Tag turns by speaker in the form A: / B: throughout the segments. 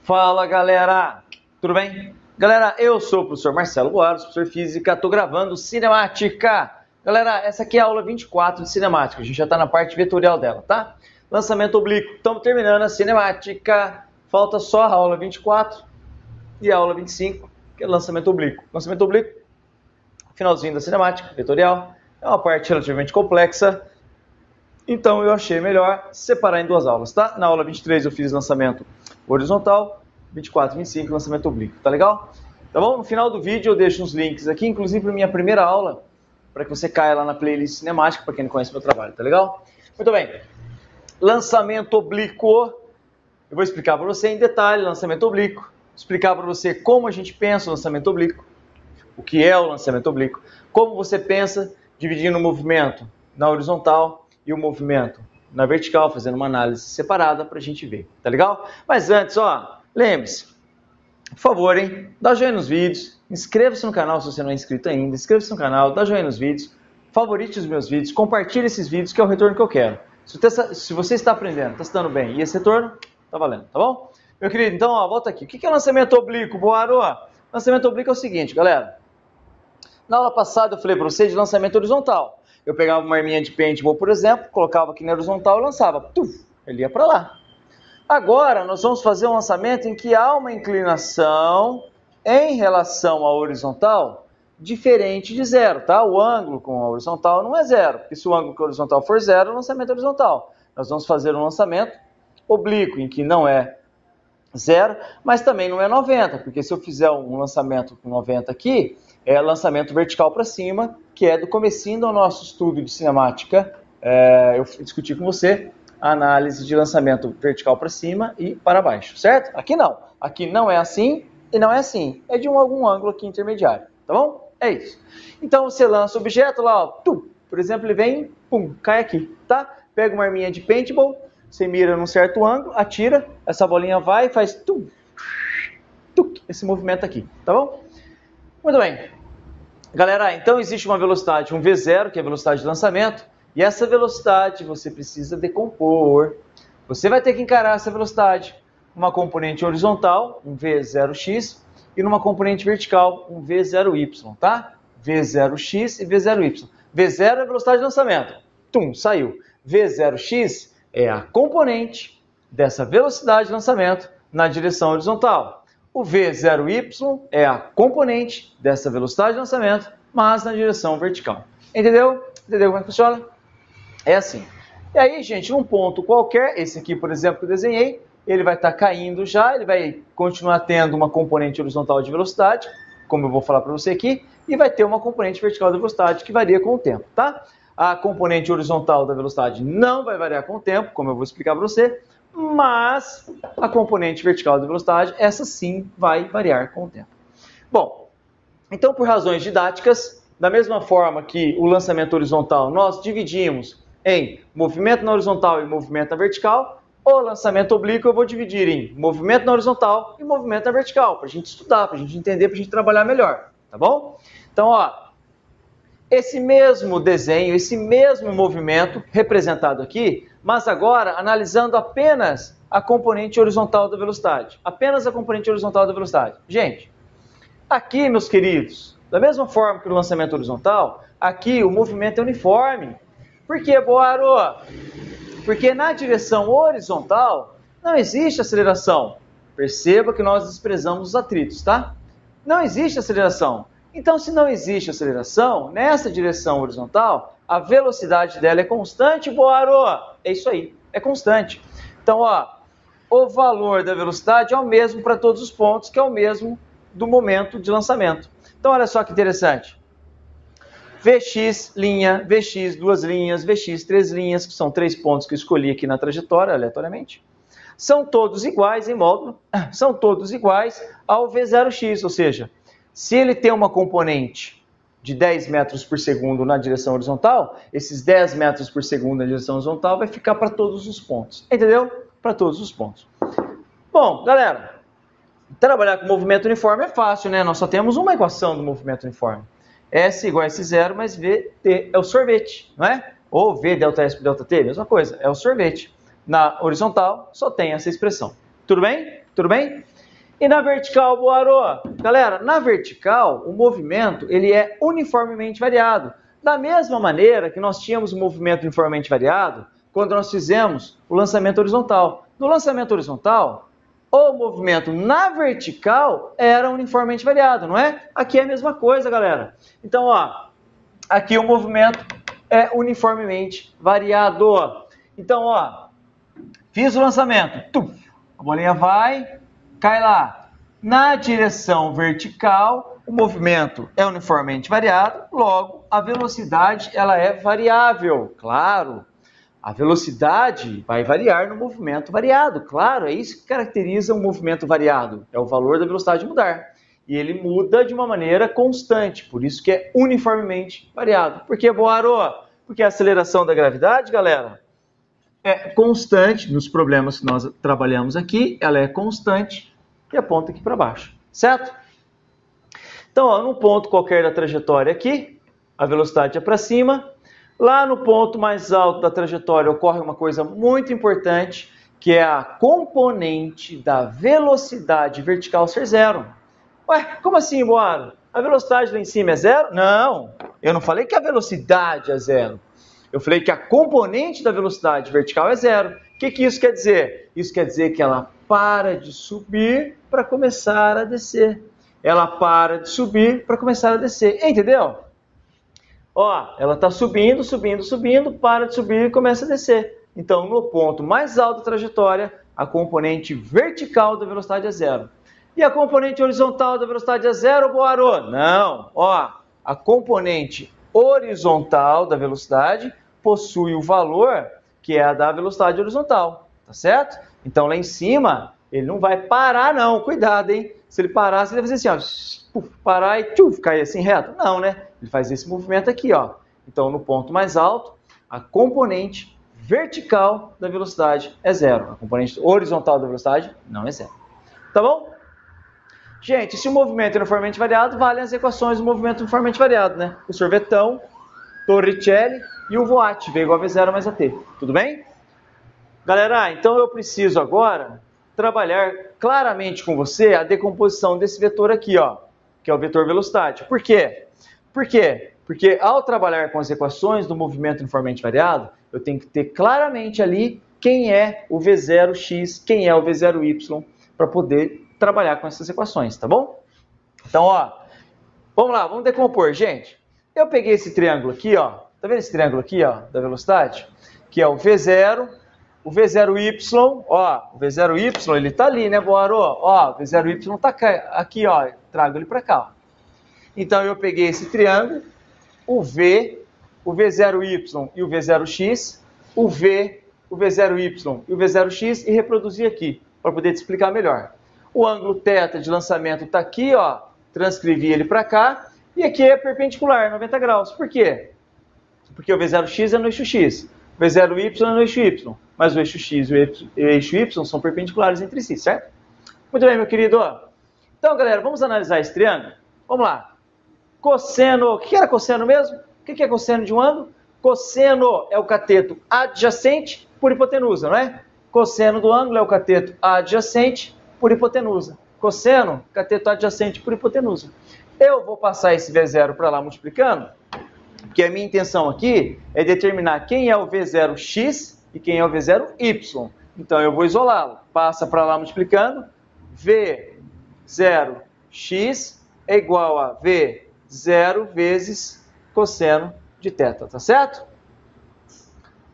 A: Fala, galera! Tudo bem? Galera, eu sou o professor Marcelo Boaros, professor de Física, estou gravando Cinemática. Galera, essa aqui é a aula 24 de Cinemática, a gente já está na parte vetorial dela, tá? Lançamento oblíquo, estamos terminando a Cinemática, falta só a aula 24 e a aula 25, que é lançamento oblíquo. Lançamento oblíquo, finalzinho da Cinemática, vetorial, é uma parte relativamente complexa, então eu achei melhor separar em duas aulas, tá? Na aula 23 eu fiz lançamento horizontal, 24 e 25 lançamento oblíquo, tá legal? Tá bom? No final do vídeo eu deixo uns links aqui, inclusive para minha primeira aula, para que você caia lá na playlist cinemática, para quem não conhece meu trabalho, tá legal? Muito bem. Lançamento oblíquo, eu vou explicar para você em detalhe lançamento oblíquo, explicar para você como a gente pensa o lançamento oblíquo, o que é o lançamento oblíquo, como você pensa dividindo o movimento na horizontal e o movimento na vertical, fazendo uma análise separada para a gente ver, tá legal? Mas antes, ó, lembre-se, por favor, hein, dá joinha nos vídeos, inscreva-se no canal se você não é inscrito ainda, inscreva-se no canal, dá joinha nos vídeos, favorite os meus vídeos, compartilhe esses vídeos que é o retorno que eu quero. Se você está aprendendo, está se dando bem e esse retorno, tá valendo, tá bom? Meu querido, então, ó, volta aqui. O que é lançamento oblíquo, Boaro? Lançamento oblíquo é o seguinte, galera. Na aula passada eu falei para você de lançamento horizontal. Eu pegava uma arminha de paintball, por exemplo, colocava aqui na horizontal e lançava. Ele ia para lá. Agora, nós vamos fazer um lançamento em que há uma inclinação em relação à horizontal diferente de zero, tá? O ângulo com a horizontal não é zero, porque se o ângulo com a horizontal for zero, o lançamento é horizontal. Nós vamos fazer um lançamento oblíquo, em que não é zero, mas também não é 90, porque se eu fizer um lançamento com 90 aqui, é lançamento vertical para cima, que é do comecinho do nosso estudo de cinemática. Eu discuti com você a análise de lançamento vertical para cima e para baixo, certo? Aqui não é assim e não é assim, é de algum ângulo aqui intermediário, tá bom? É isso. Então você lança o objeto lá, ó, por exemplo, ele vem, cai aqui, tá? Pega uma arminha de paintball, você mira num certo ângulo, atira, essa bolinha vai e faz esse movimento aqui, tá bom? Muito bem. Galera, então existe uma velocidade, um V0, que é a velocidade de lançamento, e essa velocidade você precisa decompor. Você vai ter que encarar essa velocidade numa componente horizontal, um V0x, e numa componente vertical, um V0y, tá? V0x e V0y. V0 é a velocidade de lançamento. Saiu. V0x é a componente dessa velocidade de lançamento na direção horizontal. O V0y é a componente dessa velocidade de lançamento, mas na direção vertical. Entendeu? Entendeu como é que funciona? É assim. E aí, gente, num ponto qualquer, esse aqui, por exemplo, que eu desenhei, ele vai estar caindo já, ele vai continuar tendo uma componente horizontal de velocidade, como eu vou falar para você aqui, e vai ter uma componente vertical de velocidade que varia com o tempo, tá? A componente horizontal da velocidade não vai variar com o tempo, como eu vou explicar para você, mas a componente vertical da velocidade, essa sim vai variar com o tempo. Bom, então por razões didáticas, da mesma forma que o lançamento horizontal nós dividimos em movimento na horizontal e movimento na vertical, o lançamento oblíquo eu vou dividir em movimento na horizontal e movimento na vertical, para a gente estudar, para a gente entender, para a gente trabalhar melhor, tá bom? Então, ó, esse mesmo desenho, esse mesmo movimento representado aqui, mas agora analisando apenas a componente horizontal da velocidade. Apenas a componente horizontal da velocidade. Gente, aqui, meus queridos, da mesma forma que no lançamento horizontal, aqui o movimento é uniforme. Por quê, Boaro? Porque na direção horizontal não existe aceleração. Perceba que nós desprezamos os atritos, tá? Não existe aceleração. Então, se não existe aceleração, nessa direção horizontal, a velocidade dela é constante, Boaro. É isso aí, é constante. Então, ó, o valor da velocidade é o mesmo para todos os pontos, que é o mesmo do momento de lançamento. Então, olha só que interessante. Vx, linha, Vx, duas linhas, Vx, três linhas, que são 3 pontos que eu escolhi aqui na trajetória, aleatoriamente. São todos iguais em módulo, são todos iguais ao V0x, ou seja, se ele tem uma componente de 10 metros por segundo na direção horizontal, esses 10 metros por segundo na direção horizontal vai ficar para todos os pontos. Entendeu? Para todos os pontos. Bom, galera, trabalhar com movimento uniforme é fácil, né? Nós só temos uma equação do movimento uniforme. S igual a S0 mais VT é o sorvete, não é? Ou V delta S por delta T, mesma coisa, é o sorvete. Na horizontal só tem essa expressão. Tudo bem? Tudo bem? E na vertical, Boarô? Galera, na vertical, o movimento ele é uniformemente variado. Da mesma maneira que nós tínhamos o movimento uniformemente variado quando nós fizemos o lançamento horizontal. No lançamento horizontal, o movimento na vertical era uniformemente variado, não é? Aqui é a mesma coisa, galera. Então, ó, aqui o movimento é uniformemente variado. Então, ó, fiz o lançamento. A bolinha vai, cai lá. Na direção vertical, o movimento é uniformemente variado, logo, a velocidade ela é variável, claro. A velocidade vai variar no movimento variado, claro, é isso que caracteriza um movimento variado, é o valor da velocidade mudar. E ele muda de uma maneira constante, por isso que é uniformemente variado. Por que, Boarô? Porque a aceleração da gravidade, galera, é constante nos problemas que nós trabalhamos aqui, ela é constante e aponta aqui para baixo, certo? Então, ó, num ponto qualquer da trajetória aqui, a velocidade é para cima. Lá no ponto mais alto da trajetória ocorre uma coisa muito importante, que é a componente da velocidade vertical ser zero. Ué, como assim, Boaro? A velocidade lá em cima é zero? Não, eu não falei que a velocidade é zero. Eu falei que a componente da velocidade vertical é zero. O que isso quer dizer? Isso quer dizer que ela para de subir para começar a descer. Ela para de subir para começar a descer. Entendeu? Ó, ela está subindo, subindo, subindo, para de subir e começa a descer. Então, no ponto mais alto da trajetória, a componente vertical da velocidade é zero. E a componente horizontal da velocidade é zero, Boarô? Não. Ó, a componente horizontal da velocidade possui o valor que é a da velocidade horizontal, tá certo? Então, lá em cima, ele não vai parar, não. Cuidado, hein? Se ele parar, ele vai fazer assim, ó, parar e cair assim reto. Não, né? Ele faz esse movimento aqui, ó. Então, no ponto mais alto, a componente vertical da velocidade é zero. A componente horizontal da velocidade não é zero. Tá bom? Gente, se o movimento é uniformemente variado, valem as equações do movimento uniformemente variado, né? O sorvetão, Torricelli e o Voat, V igual a V0 mais AT. Tudo bem? Galera, então eu preciso agora trabalhar claramente com você a decomposição desse vetor aqui, ó, que é o vetor velocidade. Por quê? Porque ao trabalhar com as equações do movimento uniformemente variado, eu tenho que ter claramente ali quem é o V0x, quem é o V0y, para poder trabalhar com essas equações, tá bom? Então, ó, vamos lá, vamos decompor, gente. Eu peguei esse triângulo aqui, ó, tá vendo esse triângulo aqui, ó, da velocidade? Que é o V0, o V0y, ó, o V0y, ele tá ali, né, Boarô? Ó, o V0y tá aqui, ó, trago ele para cá, ó. Então, eu peguei esse triângulo, o V, o V0y e o V0x, o V, o V0y e o V0x e reproduzi aqui, para poder te explicar melhor. O ângulo θ de lançamento está aqui, ó, transcrevi ele para cá, e aqui é perpendicular, 90 graus. Por quê? Porque o V0x é no eixo x, o V0y é no eixo y, mas o eixo x e o eixo y são perpendiculares entre si, certo? Muito bem, meu querido. Então, galera, vamos analisar esse triângulo? Vamos lá. Cosseno, o que era cosseno mesmo? O que é cosseno de um ângulo? Cosseno é o cateto adjacente por hipotenusa, não é? Cosseno do ângulo é o cateto adjacente por hipotenusa. Cosseno, cateto adjacente por hipotenusa. Eu vou passar esse V0 para lá multiplicando, porque a minha intenção aqui é determinar quem é o V0x e quem é o V0y. Então, eu vou isolá-lo. Passa para lá multiplicando. V0x é igual a V0 vezes cosseno de θ, tá certo?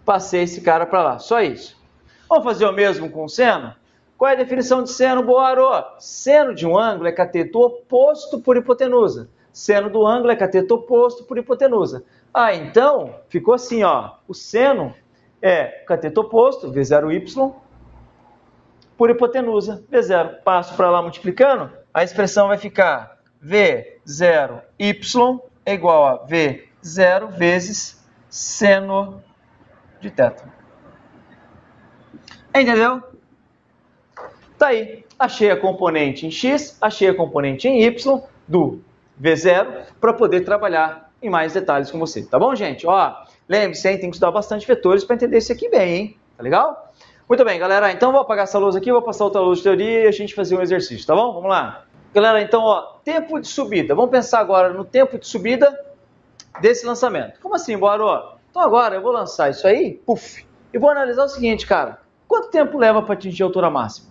A: Passei esse cara para lá, só isso. Vamos fazer o mesmo com o seno? Qual é a definição de seno, Boarô? Seno de um ângulo é cateto oposto por hipotenusa. Seno do ângulo é cateto oposto por hipotenusa. Ah, então, ficou assim, ó. O seno é cateto oposto, V0y, por hipotenusa, V0. Passo para lá multiplicando, a expressão vai ficar V0y é igual a V0 vezes seno de θ. Entendeu? Tá aí. Achei a componente em x, achei a componente em y do V0 para poder trabalhar em mais detalhes com você. Tá bom, gente? Ó, lembre-se, tem que estudar bastante vetores para entender isso aqui bem, hein? Tá legal? Muito bem, galera. Então eu vou apagar essa luz aqui, vou passar outra luz de teoria e a gente fazer um exercício, tá bom? Vamos lá. Galera, então, ó, tempo de subida. Vamos pensar agora no tempo de subida desse lançamento. Como assim, Boaro? Então agora eu vou lançar isso aí, puf, e vou analisar o seguinte, cara. Quanto tempo leva para atingir a altura máxima?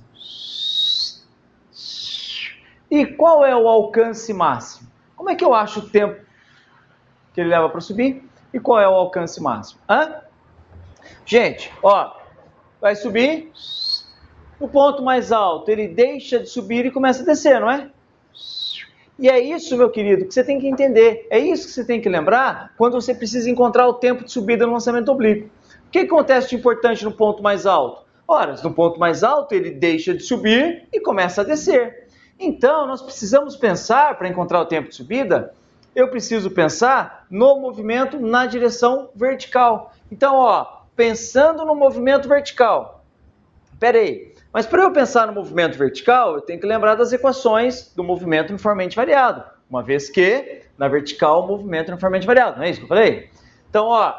A: E qual é o alcance máximo? Como é que eu acho o tempo que ele leva para subir? E qual é o alcance máximo? Gente, ó, vai subir, no ponto mais alto ele deixa de subir e começa a descer, não é? E é isso, meu querido, que você tem que entender. É isso que você tem que lembrar quando você precisa encontrar o tempo de subida no lançamento oblíquo. O que acontece de importante no ponto mais alto? Ora, no ponto mais alto ele deixa de subir e começa a descer. Então, nós precisamos pensar, para encontrar o tempo de subida, eu preciso pensar no movimento na direção vertical. Então, ó, pensando no movimento vertical. Espera aí, mas para eu pensar no movimento vertical, eu tenho que lembrar das equações do movimento uniformemente variado. Uma vez que, na vertical, o movimento é uniformemente variado, não é isso que eu falei? Então, ó,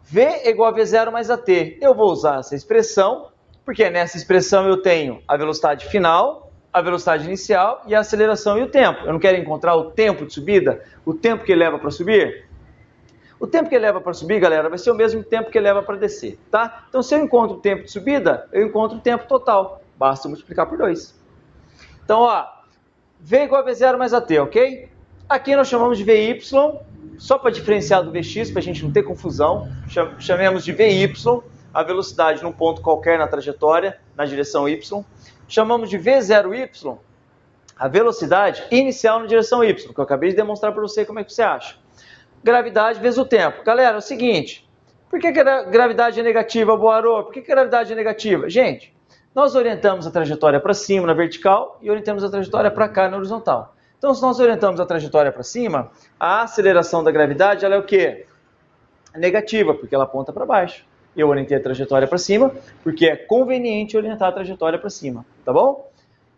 A: V é igual a V0 mais AT. Eu vou usar essa expressão, porque nessa expressão eu tenho a velocidade final, a velocidade inicial e a aceleração e o tempo. Eu não quero encontrar o tempo de subida, o tempo que ele leva para subir? O tempo que ele leva para subir, galera, vai ser o mesmo tempo que ele leva para descer, tá? Então, se eu encontro o tempo de subida, eu encontro o tempo total. Basta multiplicar por 2. Então, ó, V igual a V0 mais AT, ok? Aqui nós chamamos de VY, só para diferenciar do VX, para a gente não ter confusão, chamemos de VY, a velocidade num ponto qualquer na trajetória, na direção Y. Chamamos de V0Y, a velocidade inicial na direção Y, que eu acabei de demonstrar para você como é que você acha. Gravidade vezes o tempo. Galera, é o seguinte, por que a gravidade é negativa, Boaro? Por que a gravidade é negativa? Gente, nós orientamos a trajetória para cima na vertical e orientamos a trajetória para cá na horizontal. Então, se nós orientamos a trajetória para cima, a aceleração da gravidade ela é o quê? É negativa, porque ela aponta para baixo. Eu orientei a trajetória para cima, porque é conveniente orientar a trajetória para cima, tá bom?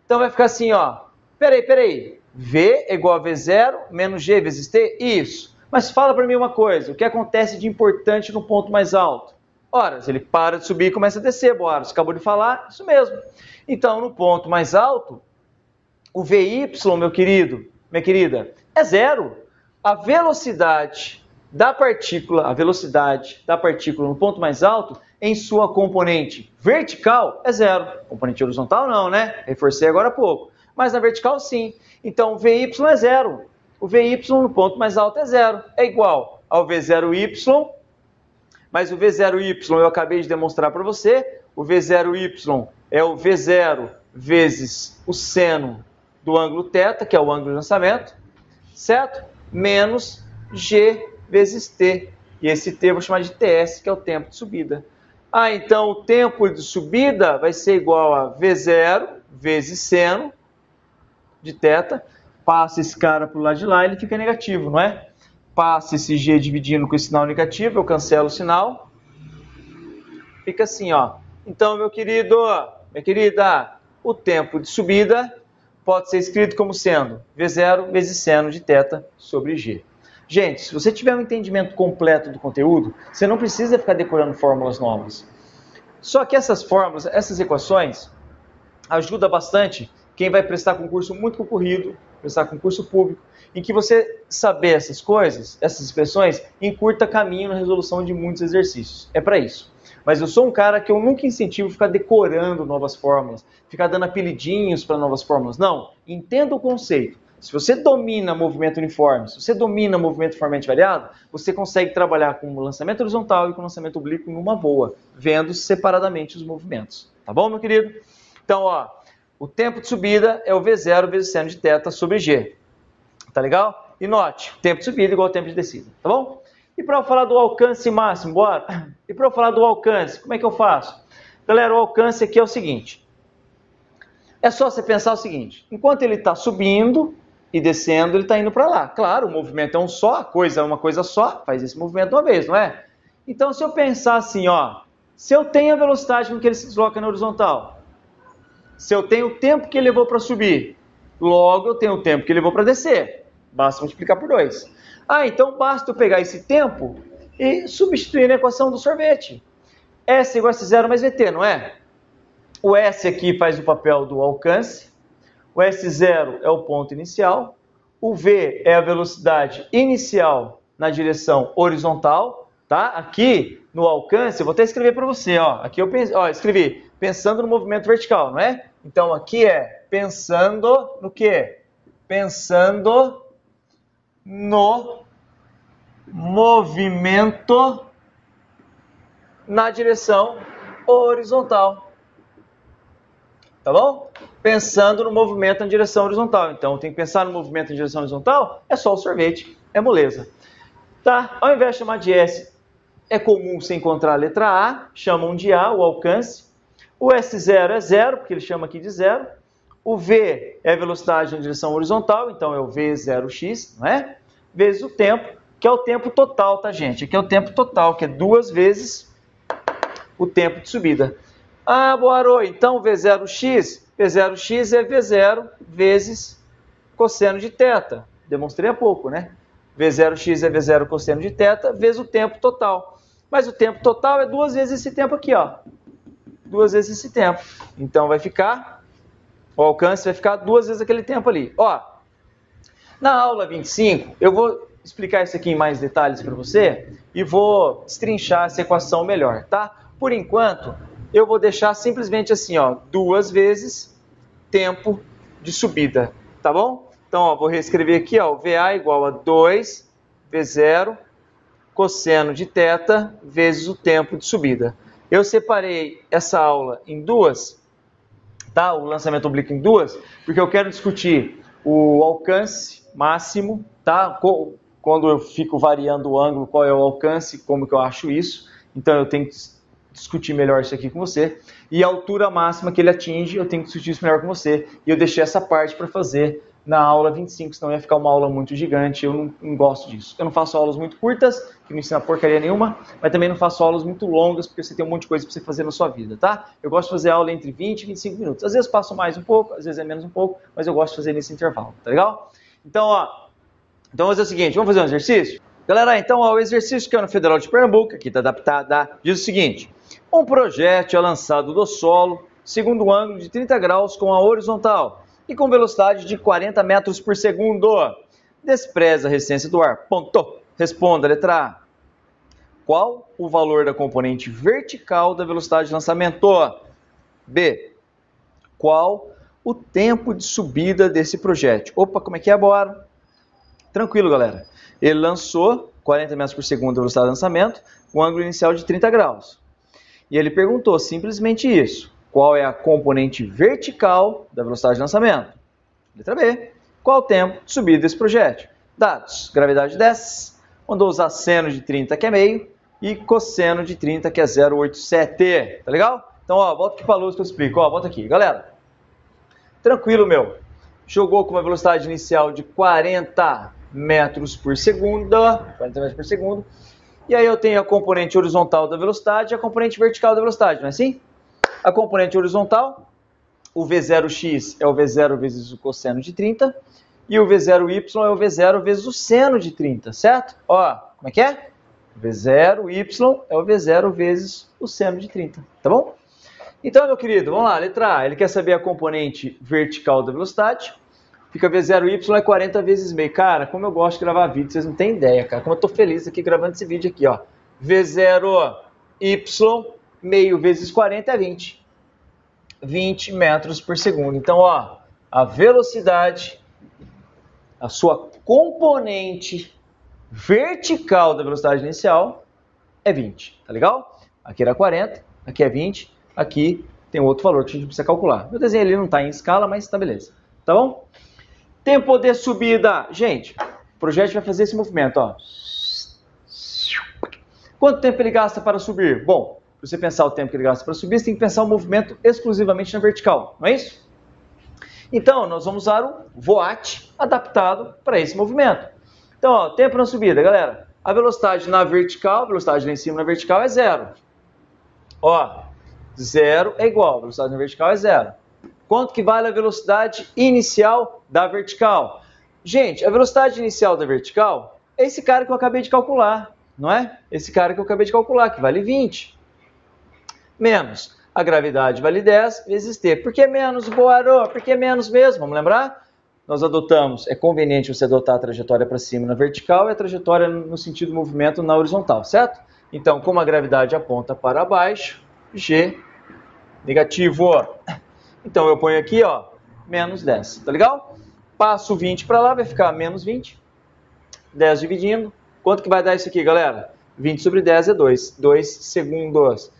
A: Então vai ficar assim, ó, peraí, V é igual a V0 menos G vezes T, isso. Mas fala para mim uma coisa, o que acontece de importante no ponto mais alto? Ora, se ele para de subir e começa a descer, Boaro, você acabou de falar, isso mesmo. Então, no ponto mais alto, o VY, meu querido, minha querida, é zero. A velocidade da partícula no ponto mais alto, em sua componente vertical, é zero. Componente horizontal não, né? Reforcei agora há pouco. Mas na vertical, sim. Então, o VY é zero. O VY no ponto mais alto é zero. É igual ao V0Y, mas o V0Y eu acabei de demonstrar para você. O V0Y é o V0 vezes o seno do ângulo θ, que é o ângulo de lançamento, certo? Menos G vezes T. E esse T eu vou chamar de TS, que é o tempo de subida. Então o tempo de subida vai ser igual a V0 vezes seno de θ. Passa esse cara para o lado de lá, ele fica negativo, não é? Passa esse G dividindo com esse sinal negativo, eu cancelo o sinal. Fica assim, ó. Então, meu querido, minha querida, o tempo de subida pode ser escrito como sendo V0 vezes seno de θ sobre G. Gente, se você tiver um entendimento completo do conteúdo, você não precisa ficar decorando fórmulas novas. Só que essas fórmulas, essas equações, ajudam bastante quem vai prestar concurso muito concorrido, prestar concurso público, em que você saber essas coisas, essas expressões, encurta caminho na resolução de muitos exercícios. É para isso. Mas eu sou um cara que eu nunca incentivo ficar decorando novas fórmulas, ficar dando apelidinhos para novas fórmulas. Não, entenda o conceito. Se você domina movimento uniforme, se você domina movimento uniformemente variado, você consegue trabalhar com o lançamento horizontal e com o lançamento oblíquo numa boa, vendo separadamente os movimentos. Tá bom, meu querido? Então, ó, o tempo de subida é o V0 vezes seno de θ sobre G. Tá legal? E note, tempo de subida igual ao tempo de descida, tá bom? E para eu falar do alcance máximo, bora? E para eu falar do alcance, como é que eu faço? Galera, o alcance aqui é o seguinte. É só você pensar o seguinte, enquanto ele está subindo e descendo, ele está indo para lá. Claro, o movimento é um só, a coisa é uma coisa só, faz esse movimento uma vez, não é? Então, se eu pensar assim, ó, se eu tenho a velocidade com que ele se desloca na horizontal, se eu tenho o tempo que ele levou para subir, logo eu tenho o tempo que ele levou para descer. Basta multiplicar por 2. Então basta eu pegar esse tempo e substituir na equação do sorvete. S igual a S0 mais VT, não é? O S aqui faz o papel do alcance, o S0 é o ponto inicial, o V é a velocidade inicial na direção horizontal, tá? Aqui no alcance, eu vou até escrever para você, ó. Aqui eu escrevi pensando no movimento vertical, não é? Então aqui é pensando no quê? Pensando no movimento na direção horizontal. Tá bom? Pensando no movimento na direção horizontal. Então, tem que pensar no movimento na direção horizontal, é só o sorvete, é moleza. Tá? Ao invés de chamar de S, é comum você encontrar a letra A, chamam de A, o alcance. O S0 é zero, porque ele chama aqui de zero. O V é a velocidade na direção horizontal, então é o V0x, não é? Vezes o tempo, que é o tempo total, tá, gente? Aqui é o tempo total, que é 2 vezes o tempo de subida. Ah, Boarô, então V0x é V0 vezes cosseno de θ. Demonstrei há pouco, né? V0x é V0 cosseno de θ vezes o tempo total. Mas o tempo total é 2 vezes esse tempo aqui, ó. 2 vezes esse tempo. Então vai ficar, o alcance vai ficar 2 vezes aquele tempo ali. Ó, na aula 25, eu vou explicar isso aqui em mais detalhes para você e vou destrinchar essa equação melhor, tá? Por enquanto, eu vou deixar simplesmente assim, ó, 2 vezes tempo de subida, tá bom? Então, ó, vou reescrever aqui, ó, o VA igual a 2 V0 cosseno de θ vezes o tempo de subida. Eu separei essa aula em duas, tá? O lançamento oblíquo em duas, porque eu quero discutir o alcance máximo, tá? Quando eu fico variando o ângulo, qual é o alcance, como que eu acho isso. Então, eu tenho que discutir melhor isso aqui com você. E a altura máxima que ele atinge, eu tenho que discutir isso melhor com você. E eu deixei essa parte para fazer na aula 25, senão ia ficar uma aula muito gigante. Eu não gosto disso. Eu não faço aulas muito curtas, que não ensina porcaria nenhuma, mas também não faço aulas muito longas, porque você tem um monte de coisa para você fazer na sua vida, tá? Eu gosto de fazer aula entre 20 e 25 minutos. Às vezes passo mais um pouco, às vezes é menos um pouco, mas eu gosto de fazer nesse intervalo, tá legal? Então, ó, vamos fazer o seguinte, vamos fazer um exercício? Galera, então, ó, o exercício que é no Federal de Pernambuco, aqui está adaptado, diz o seguinte: um projétil é lançado do solo, segundo um ângulo de 30 graus com a horizontal e com velocidade de 40 metros por segundo. Despreza a resistência do ar. Ponto. Responda, letra A. Qual o valor da componente vertical da velocidade de lançamento? B. Qual o tempo de subida desse projétil? Opa, como é que é, bora? Tranquilo, galera. Ele lançou 40 metros por segundo da velocidade de lançamento, com um ângulo inicial de 30 graus. E ele perguntou simplesmente isso. Qual é a componente vertical da velocidade de lançamento? Letra B. Qual o tempo de subida desse projétil? Dados. Gravidade 10. Mandou usar seno de 30, que é meio, e cosseno de 30, que é 0,87. Tá legal? Então, ó, volta aqui para a luz que eu explico. Ó, volta aqui. Galera, tranquilo, meu. Jogou com uma velocidade inicial de 40 metros por segundo. 40 metros por segundo. E aí eu tenho a componente horizontal da velocidade e a componente vertical da velocidade, não é assim? A componente horizontal, o V0x é o V0 vezes o cosseno de 30, e o V0y é o V0 vezes o seno de 30, certo? Ó, como é que é? V0y é o V0 vezes o seno de 30, tá bom? Então, meu querido, vamos lá, letra A, ele quer saber a componente vertical da velocidade, fica V0y é 40 vezes meio. Cara, como eu gosto de gravar vídeo, vocês não têm ideia, cara. Como eu tô feliz aqui gravando esse vídeo aqui, ó. V0y meio vezes 40 é 20. 20 metros por segundo. Então, ó, a velocidade, a sua componente vertical da velocidade inicial é 20, tá legal? Aqui era 40, aqui é 20, aqui tem outro valor que a gente precisa calcular. Meu desenho ali não tá em escala, mas tá beleza. Tá bom? Tempo de subida. Gente, o projétil vai fazer esse movimento, ó. Quanto tempo ele gasta para subir? Bom, para você pensar o tempo que ele gasta para subir, você tem que pensar o movimento exclusivamente na vertical, não é isso? Então, nós vamos usar o VOAT adaptado para esse movimento. Então, ó, tempo na subida, galera. A velocidade na vertical, a velocidade lá em cima na vertical é 0. Ó, 0 é igual, a velocidade na vertical é 0. Quanto que vale a velocidade inicial da vertical? Gente, a velocidade inicial da vertical é esse cara que eu acabei de calcular, não é? Esse cara que eu acabei de calcular, que vale 20. Menos a gravidade vale 10 vezes t. Por que menos, Boarô? Por que menos mesmo? Vamos lembrar? Nós adotamos, é conveniente você adotar a trajetória para cima na vertical e a trajetória no sentido do movimento na horizontal, certo? Então, como a gravidade aponta para baixo, G negativo. Então, eu ponho aqui, ó, menos 10, tá legal? Passo 20 para lá, vai ficar menos 20. 10 dividindo. Quanto que vai dar isso aqui, galera? 20 sobre 10 é 2 segundos.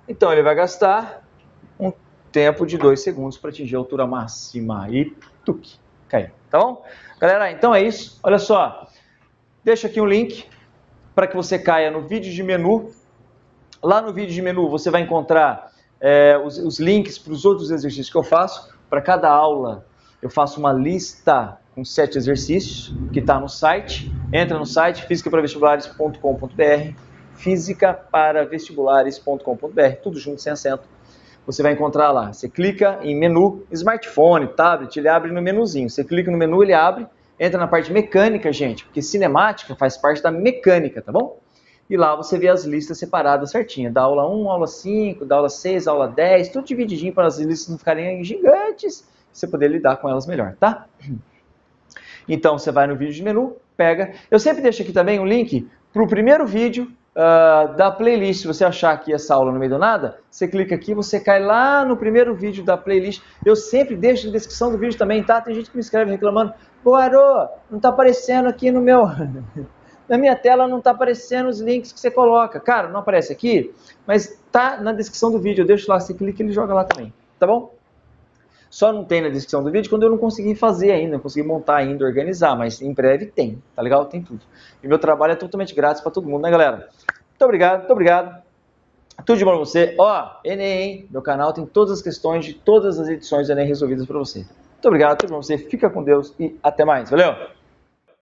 A: Então, ele vai gastar um tempo de 2 segundos para atingir a altura máxima. E tuque, caiu, tá bom? Galera, então é isso. Olha só, deixa aqui um link para que você caia no vídeo de menu. Lá no vídeo de menu você vai encontrar os links para os outros exercícios que eu faço. Para cada aula eu faço uma lista com 7 exercícios que está no site. Entra no site fisicaparavestibulares.com.br, fisicaparavestibulares.com.br, tudo junto, sem acento. Você vai encontrar lá. Você clica em menu, smartphone, tablet, ele abre no menuzinho. Você clica no menu, ele abre, entra na parte mecânica, gente, porque cinemática faz parte da mecânica, tá bom? E lá você vê as listas separadas certinho, da aula 1, aula 5, da aula 6, aula 10, tudo divididinho para as listas não ficarem gigantes, você poder lidar com elas melhor, tá? Então você vai no vídeo de menu, pega. Eu sempre deixo aqui também um link para o primeiro vídeo da playlist. Se você achar aqui essa aula no meio do nada, você clica aqui, você cai lá no primeiro vídeo da playlist. Eu sempre deixo na descrição do vídeo também, tá? Tem gente que me escreve reclamando, Boarô, não tá aparecendo aqui no meu... Na minha tela não tá aparecendo os links que você coloca. Cara, não aparece aqui, mas tá na descrição do vídeo. Eu deixo lá, você clica e ele joga lá também, tá bom? Só não tem na descrição do vídeo quando eu não consegui fazer ainda, não consegui montar ainda, organizar, mas em breve tem, tá legal? Tem tudo. E meu trabalho é totalmente grátis para todo mundo, né, galera? Muito obrigado, muito obrigado. Tudo de bom pra você. Ó, Enem, meu canal tem todas as questões de todas as edições do Enem resolvidas para você. Muito obrigado, tudo de bom pra você. Fica com Deus e até mais. Valeu!